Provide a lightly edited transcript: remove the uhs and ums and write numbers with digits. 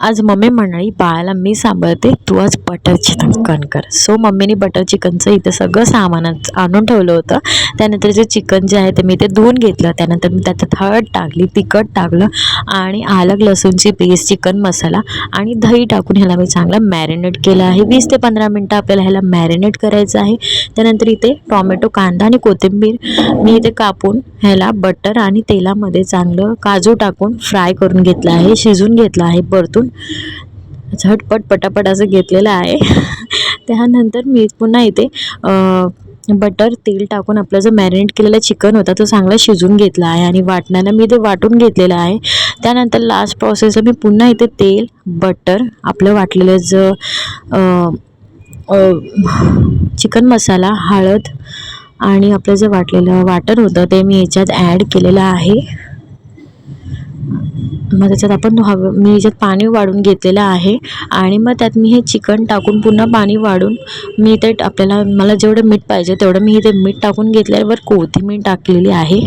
आज मम्मी म्हणाली बाळाला मी सांभाळते, तू आज बटर चिकन कर. सो मम्मीने बटर चिकनचं इथं सगळं सामानच आणून ठेवलं होतं. त्यानंतर जे चिकन जे आहे ते मी ते धुवून घेतलं. त्यानंतर मी त्यात हळद टाकली, तिखट टाकलं आणि आलं लसूणची पेस्ट, चिकन मसाला आणि दही टाकून ह्याला मी चांगलं मॅरिनेट केलं आहे. 20 ते 15 मिनटं आपल्याला ह्याला मॅरिनेट करायचं आहे. त्यानंतर इथे टॉमॅटो, कांदा आणि कोथिंबीर मी इथे कापून ह्याला बटर आणि तेलामध्ये चांगलं काजू टाकून फ्राय करून घेतलं आहे, शिजून घेतलं आहे, परतून झटपट पटापट असं घेतलेलं आहे. त्यानंतर मी पुन्हा इथे बटर तेल टाकून आपलं जो मॅरिनेट केलेला चिकन होता तो चांगला शिजून घेतला आहे आणि वाटण्याला मी ते वाटून घेतलेलं आहे. त्यानंतर लास्ट प्रोसेसला मी पुन्हा इथे तेल, बटर, आपलं वाटलेलं चिकन मसाला, हळद आणि आपलं जे वाटलेलं वाटण होतं ते मी याच्यात ॲड केलेलं आहे. मग त्याच्यात मी याच्यात पाणी वाढून घेतलेलं आहे आणि मग त्यात मी हे चिकन टाकून पुन्हा पाणी वाढून मी ते मला जेवढं मीठ पाहिजे तेवढं मी इथे मीठ टाकून घेतल्यावर कोथिंबीर टाकलेली आहे.